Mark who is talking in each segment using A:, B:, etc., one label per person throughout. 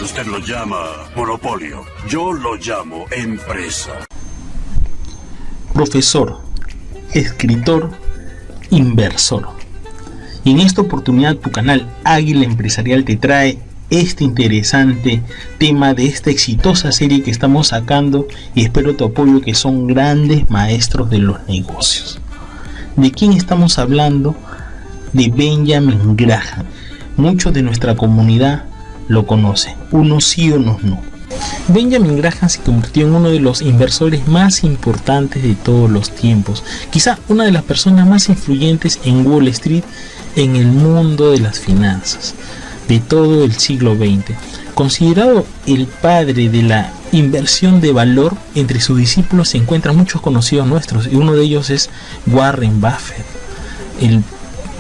A: Usted lo llama monopolio, yo lo llamo empresa.
B: Profesor, escritor, inversor. Y en esta oportunidad tu canal Águila Empresarial te trae este interesante tema de esta exitosa serie que estamos sacando, y espero tu apoyo, que son grandes maestros de los negocios. ¿De quién estamos hablando? De Benjamin Graham. Muchos de nuestra comunidad lo conocen, unos sí, unos no. Benjamin Graham se convirtió en uno de los inversores más importantes de todos los tiempos, quizá una de las personas más influyentes en Wall Street, en el mundo de las finanzas de todo el siglo XX. Considerado el padre de la inversión de valor, entre sus discípulos se encuentran muchos conocidos nuestros, y uno de ellos es Warren Buffett,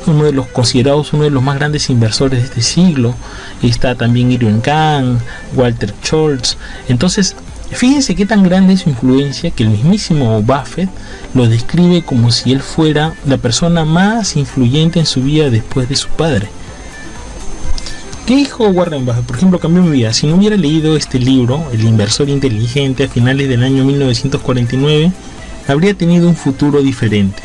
B: uno de los considerados uno de los más grandes inversores de este siglo. Está también Irwin Kahn, Walter Schultz. Entonces, fíjense qué tan grande es su influencia, que el mismísimo Buffett lo describe como si él fuera la persona más influyente en su vida después de su padre. ¿Qué dijo Warren Buffett? Por ejemplo, cambió mi vida. Si no hubiera leído este libro, El inversor inteligente, a finales del año 1949, habría tenido un futuro diferente.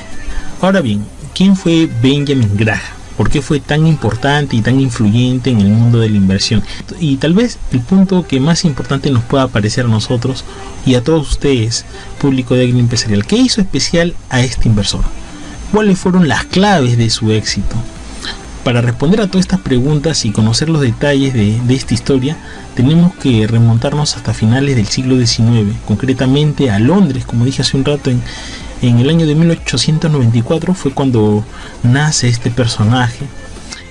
B: Ahora bien, ¿quién fue Benjamin Graham? ¿Por qué fue tan importante y tan influyente en el mundo de la inversión? Y tal vez el punto que más importante nos pueda parecer a nosotros y a todos ustedes, público de Águila Empresarial, ¿qué hizo especial a este inversor? ¿Cuáles fueron las claves de su éxito? Para responder a todas estas preguntas y conocer los detalles de esta historia, tenemos que remontarnos hasta finales del siglo XIX, concretamente a Londres, como dije hace un rato. En el año de 1894 fue cuando nace este personaje,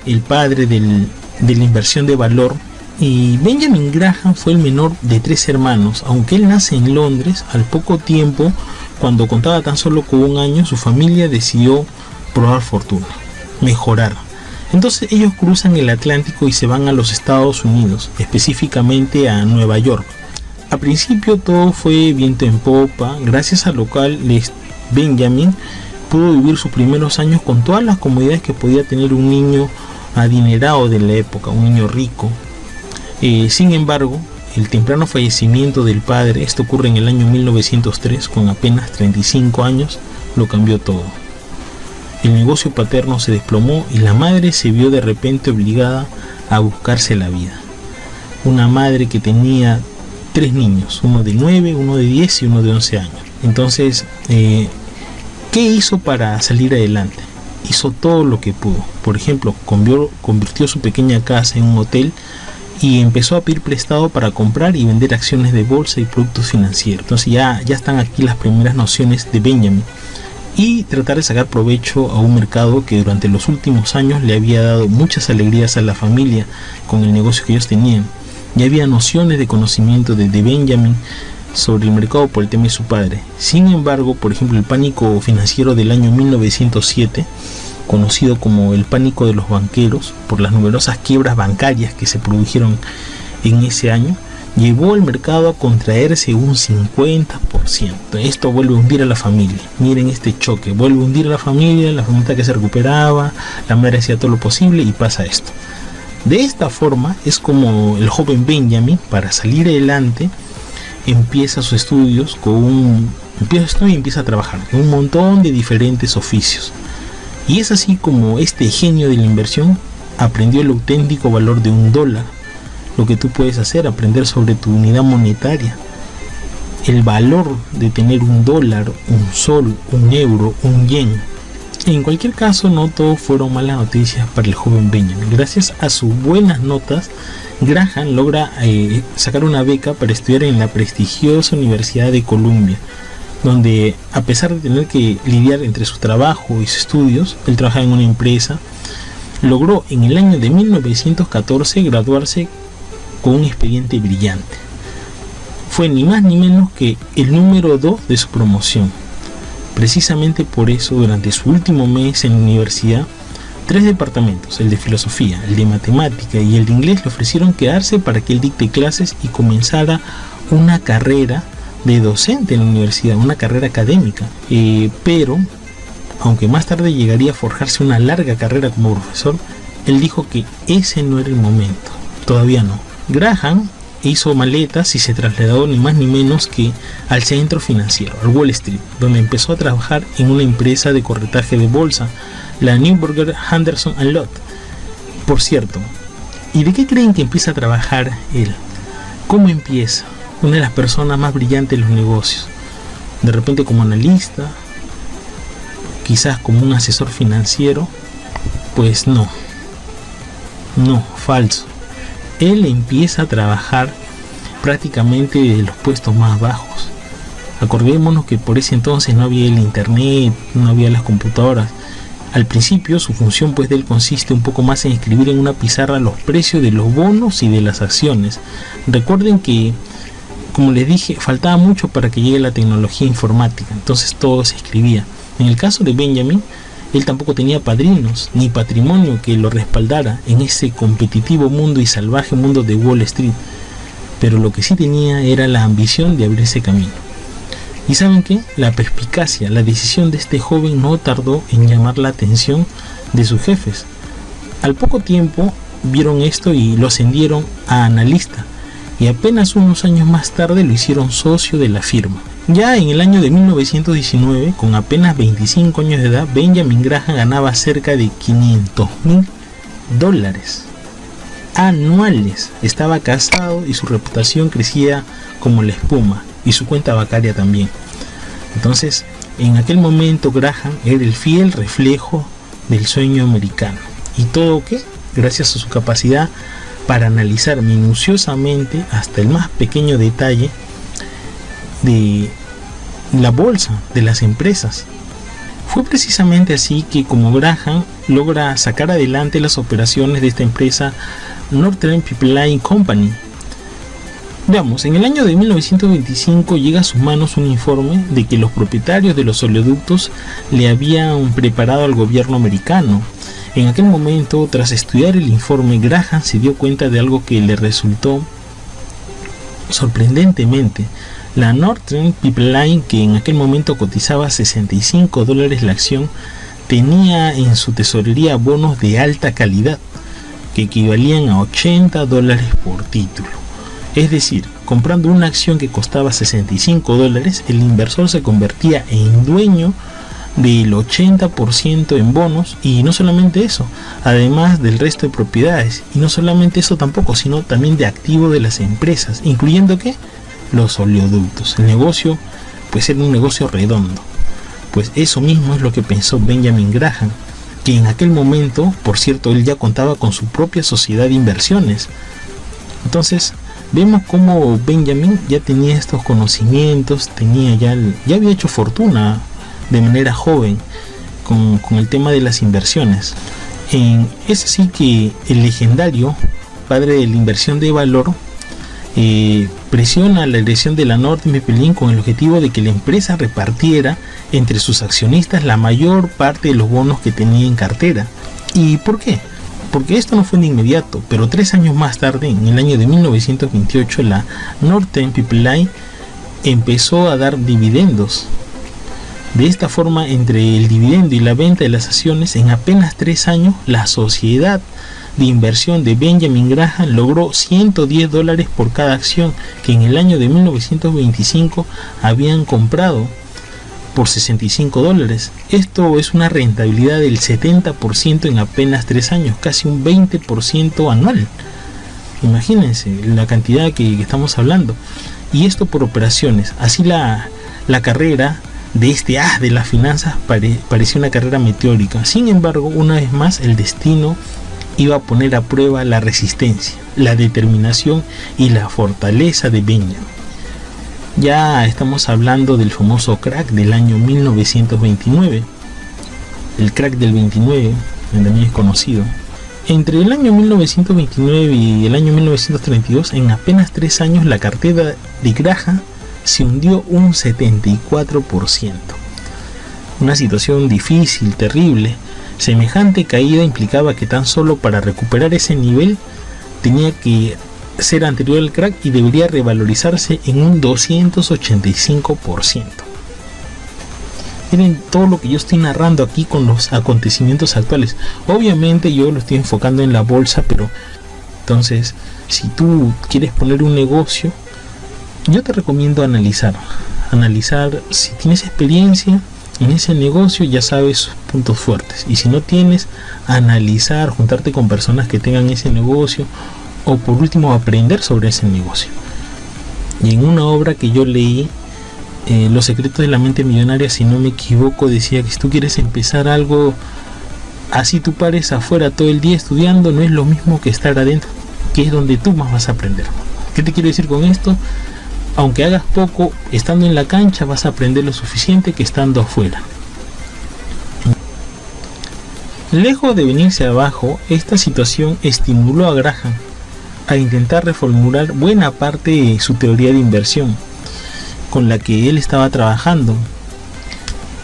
B: el padre de la inversión de valor. Y Benjamin Graham fue el menor de 3 hermanos. Aunque él nace en Londres, al poco tiempo, cuando contaba tan solo con 1 año, su familia decidió probar fortuna, mejorar. Entonces ellos cruzan el Atlántico y se van a los Estados Unidos, específicamente a Nueva York. A principio todo fue viento en popa, gracias a lo cual Benjamin pudo vivir sus primeros años con todas las comodidades que podía tener un niño adinerado de la época, un niño rico. Sin embargo, el temprano fallecimiento del padre, esto ocurre en el año 1903, con apenas 35 años, lo cambió todo. El negocio paterno se desplomó y la madre se vio de repente obligada a buscarse la vida. Una madre que tenía 3 niños, uno de 9, uno de 10 y uno de 11 años. Entonces, ¿qué hizo para salir adelante? Hizo todo lo que pudo. Por ejemplo, convirtió su pequeña casa en un hotel y empezó a pedir prestado para comprar y vender acciones de bolsa y productos financieros. Entonces ya están aquí las primeras nociones de Benjamin. Y tratar de sacar provecho a un mercado que durante los últimos años le había dado muchas alegrías a la familia con el negocio que ellos tenían. Ya había nociones de conocimiento de Benjamin sobre el mercado por el tema de su padre. Sin embargo, por ejemplo, el pánico financiero del año 1907, conocido como el pánico de los banqueros, por las numerosas quiebras bancarias que se produjeron en ese año, llevó al mercado a contraerse un 50%. Esto vuelve a hundir a la familia. Miren este choque, vuelve a hundir a la familia que se recuperaba, la madre hacía todo lo posible y pasa esto. De esta forma es como el joven Benjamin, para salir adelante, empieza sus estudios y empieza a trabajar en un montón de diferentes oficios. Y es así como este genio de la inversión aprendió el auténtico valor de $1. Lo que tú puedes hacer, aprender sobre tu unidad monetaria, el valor de tener $1, un sol, un euro, un yen. En cualquier caso, no todo fueron malas noticias para el joven Benjamin. Gracias a sus buenas notas, Graham logra sacar una beca para estudiar en la prestigiosa Universidad de Columbia, donde, a pesar de tener que lidiar entre su trabajo y sus estudios, él trabaja en una empresa, logró en el año de 1914 graduarse con un expediente brillante. Fue ni más ni menos que el número 2 de su promoción. Precisamente por eso, durante su último mes en la universidad, 3 departamentos, el de filosofía, el de matemática y el de inglés, le ofrecieron quedarse para que él dicte clases y comenzara una carrera de docente en la universidad, una carrera académica. Pero, aunque más tarde llegaría a forjarse una larga carrera como profesor, él dijo que ese no era el momento, todavía no. Graham hizo maletas y se trasladó ni más ni menos que al centro financiero, al Wall Street, donde empezó a trabajar en una empresa de corretaje de bolsa, la Neuberger Henderson & Lott. Por cierto, ¿y de qué creen que empieza a trabajar él? ¿Cómo empieza? Una de las personas más brillantes de los negocios. De repente como analista, quizás como un asesor financiero. Pues no, falso. Él empieza a trabajar prácticamente de los puestos más bajos. Acordémonos que por ese entonces no había el internet, no había las computadoras. Al principio su función pues de él consiste un poco más en escribir en una pizarra los precios de los bonos y de las acciones. Recuerden que, como les dije, faltaba mucho para que llegue la tecnología informática, entonces todo se escribía. En el caso de Benjamin, él tampoco tenía padrinos ni patrimonio que lo respaldara en ese competitivo mundo y salvaje mundo de Wall Street, pero lo que sí tenía era la ambición de abrirse camino. ¿Y saben qué? La perspicacia, la decisión de este joven no tardó en llamar la atención de sus jefes. Al poco tiempo vieron esto y lo ascendieron a analista, y apenas unos años más tarde lo hicieron socio de la firma. Ya en el año de 1919, con apenas 25 años de edad, Benjamin Graham ganaba cerca de $500,000 anuales. Estaba casado y su reputación crecía como la espuma, y su cuenta bancaria también. Entonces, en aquel momento Graham era el fiel reflejo del sueño americano. ¿Y todo qué? Gracias a su capacidad para analizar minuciosamente hasta el más pequeño detalle de la bolsa, de las empresas. Fue precisamente así que como Graham logra sacar adelante las operaciones de esta empresa Northern Pipeline Company. Veamos, en el año de 1925 llega a sus manos un informe de que los propietarios de los oleoductos le habían preparado al gobierno americano. En aquel momento, tras estudiar el informe, Graham se dio cuenta de algo que le resultó sorprendentemente. La Northern Pipeline, que en aquel momento cotizaba $65 la acción, tenía en su tesorería bonos de alta calidad que equivalían a $80 por título. Es decir, comprando una acción que costaba $65, el inversor se convertía en dueño del 80% en bonos, y no solamente eso, además del resto de propiedades, y no solamente eso tampoco, sino también de activos de las empresas, incluyendo ¿qué? Los oleoductos. El negocio pues era un negocio redondo. Pues eso mismo es lo que pensó Benjamin Graham, que en aquel momento, por cierto, él ya contaba con su propia sociedad de inversiones. Entonces vemos cómo Benjamin ya tenía estos conocimientos, ya había hecho fortuna de manera joven con el tema de las inversiones. Es así que el legendario padre de la inversión de valor presiona la dirección de la Northern Pipeline con el objetivo de que la empresa repartiera entre sus accionistas la mayor parte de los bonos que tenía en cartera. ¿Y por qué? Porque esto no fue de inmediato, pero 3 años más tarde, en el año de 1928, la Northern Pipeline empezó a dar dividendos. De esta forma, entre el dividendo y la venta de las acciones, en apenas 3 años, la sociedad de inversión de Benjamin Graham logró $110 por cada acción que en el año de 1925 habían comprado por $65. Esto es una rentabilidad del 70% en apenas 3 años, casi un 20% anual. Imagínense la cantidad que estamos hablando. Y esto por operaciones. Así la carrera de este as de las finanzas parecía una carrera meteórica. Sin embargo, una vez más el destino iba a poner a prueba la resistencia, la determinación y la fortaleza de Benjamin. Ya estamos hablando del famoso crack del año 1929. El crack del 29 también es conocido. Entre el año 1929 y el año 1932, en apenas 3 años, la cartera de Graham se hundió un 74%. Una situación difícil, terrible. Semejante caída implicaba que tan solo para recuperar ese nivel tenía que ser anterior al crack y debería revalorizarse en un 285%. Miren todo lo que yo estoy narrando aquí con los acontecimientos actuales. Obviamente yo lo estoy enfocando en la bolsa, pero entonces si tú quieres poner un negocio, yo te recomiendo analizar si tienes experiencia en ese negocio, ya sabes sus puntos fuertes, y si no tienes, analizar, juntarte con personas que tengan ese negocio, o por último aprender sobre ese negocio. Y en una obra que yo leí, Los secretos de la mente millonaria, si no me equivoco, decía que si tú quieres empezar algo, así tú pares afuera todo el día estudiando, no es lo mismo que estar adentro, que es donde tú más vas a aprender. ¿Qué te quiero decir con esto? Aunque hagas poco, estando en la cancha vas a aprender lo suficiente que estando afuera. Lejos de venirse abajo, esta situación estimuló a Graham a intentar reformular buena parte de su teoría de inversión con la que él estaba trabajando,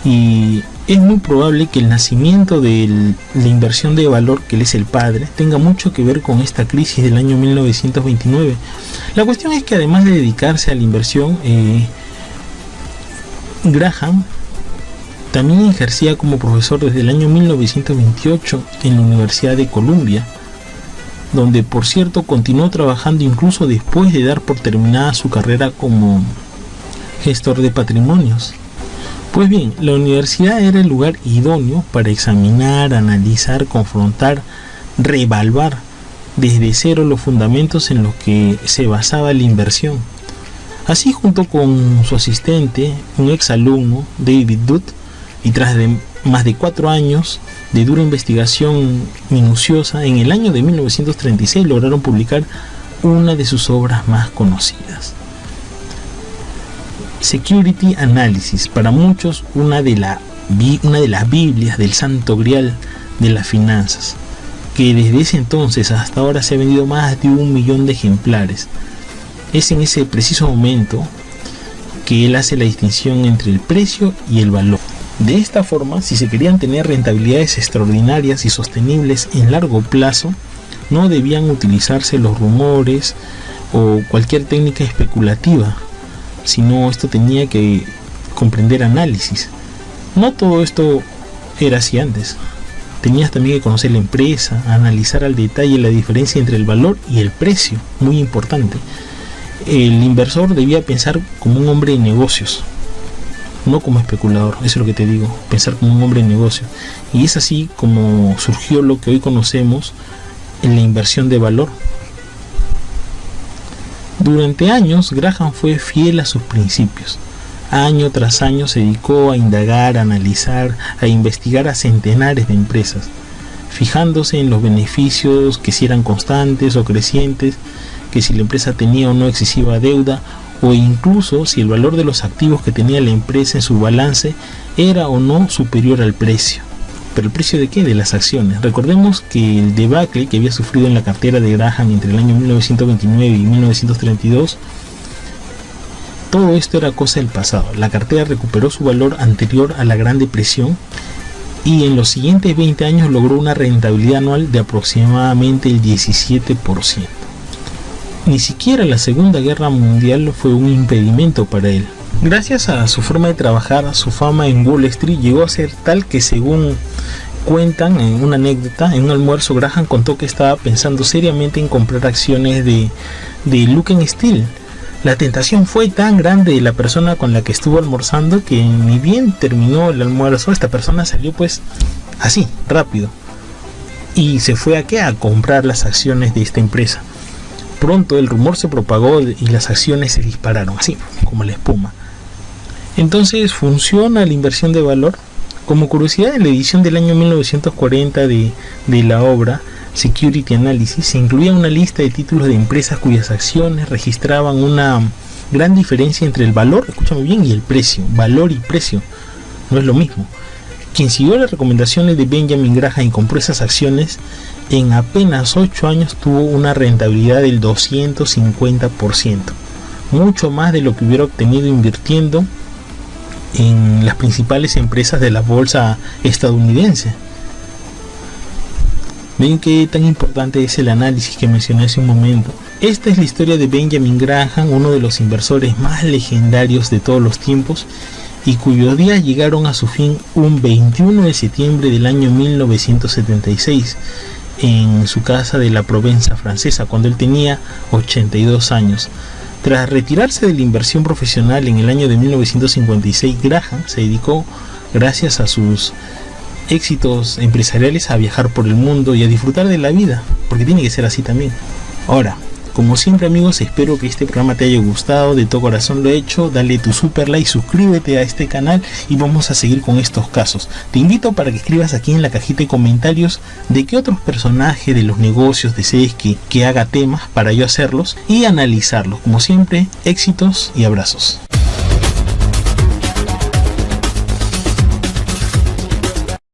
B: y es muy probable que el nacimiento de la inversión de valor, que él es el padre, tenga mucho que ver con esta crisis del año 1929. La cuestión es que además de dedicarse a la inversión, Graham también ejercía como profesor desde el año 1928 en la Universidad de Columbia, donde por cierto continuó trabajando incluso después de dar por terminada su carrera como gestor de patrimonios. Pues bien, la universidad era el lugar idóneo para examinar, analizar, confrontar, reevaluar desde cero los fundamentos en los que se basaba la inversión. Así, junto con su asistente, un exalumno, David Dutt, y tras de más de 4 años de dura investigación minuciosa, en el año de 1936 lograron publicar una de sus obras más conocidas, Security Analysis, para muchos una de las Biblias del Santo Grial de las finanzas, que desde ese entonces hasta ahora se ha vendido más de 1 millón de ejemplares. Es en ese preciso momento que él hace la distinción entre el precio y el valor. De esta forma, si se querían tener rentabilidades extraordinarias y sostenibles en largo plazo, no debían utilizarse los rumores o cualquier técnica especulativa, sino esto tenía que comprender análisis. No todo esto era así antes. Tenías también que conocer la empresa, analizar al detalle la diferencia entre el valor y el precio, muy importante. El inversor debía pensar como un hombre de negocios, no como especulador. Eso es lo que te digo, pensar como un hombre de negocio. Y es así como surgió lo que hoy conocemos en la inversión de valor. Durante años, Graham fue fiel a sus principios. Año tras año se dedicó a indagar, a analizar, a investigar a centenares de empresas, fijándose en los beneficios, que si eran constantes o crecientes, que si la empresa tenía o no excesiva deuda, o incluso si el valor de los activos que tenía la empresa en su balance era o no superior al precio. ¿Pero el precio de qué? De las acciones. Recordemos que el debacle que había sufrido en la cartera de Graham entre el año 1929 y 1932, todo esto era cosa del pasado. La cartera recuperó su valor anterior a la Gran Depresión y en los siguientes 20 años logró una rentabilidad anual de aproximadamente el 17%. Ni siquiera la Segunda Guerra Mundial fue un impedimento para él. Gracias a su forma de trabajar, su fama en Wall Street llegó a ser tal que, según cuentan en una anécdota, en un almuerzo Graham contó que estaba pensando seriamente en comprar acciones de Luckin Steel. La tentación fue tan grande de la persona con la que estuvo almorzando que ni bien terminó el almuerzo, esta persona salió pues así, rápido, y se fue a comprar las acciones de esta empresa. Pronto el rumor se propagó y las acciones se dispararon, así como la espuma. Entonces, ¿funciona la inversión de valor? Como curiosidad, en la edición del año 1940 de la obra Security Analysis se incluía una lista de títulos de empresas cuyas acciones registraban una gran diferencia entre el valor, escúchame bien, y el precio. Valor y precio no es lo mismo. Quien siguió las recomendaciones de Benjamin Graham y compró esas acciones, en apenas 8 años tuvo una rentabilidad del 250%, mucho más de lo que hubiera obtenido invirtiendo en las principales empresas de la bolsa estadounidense. ¿Ven qué tan importante es el análisis que mencioné hace un momento? Esta es la historia de Benjamin Graham, uno de los inversores más legendarios de todos los tiempos y cuyos días llegaron a su fin un 21 de septiembre del año 1976 en su casa de la Provenza francesa, cuando él tenía 82 años. Tras retirarse de la inversión profesional en el año de 1956, Graham se dedicó, gracias a sus éxitos empresariales, a viajar por el mundo y a disfrutar de la vida, porque tiene que ser así también. Ahora, como siempre amigos, espero que este programa te haya gustado, de todo corazón lo he hecho. Dale tu super like, suscríbete a este canal y vamos a seguir con estos casos. Te invito para que escribas aquí en la cajita de comentarios de qué otros personajes de los negocios desees que haga temas para yo hacerlos y analizarlos. Como siempre, éxitos y abrazos.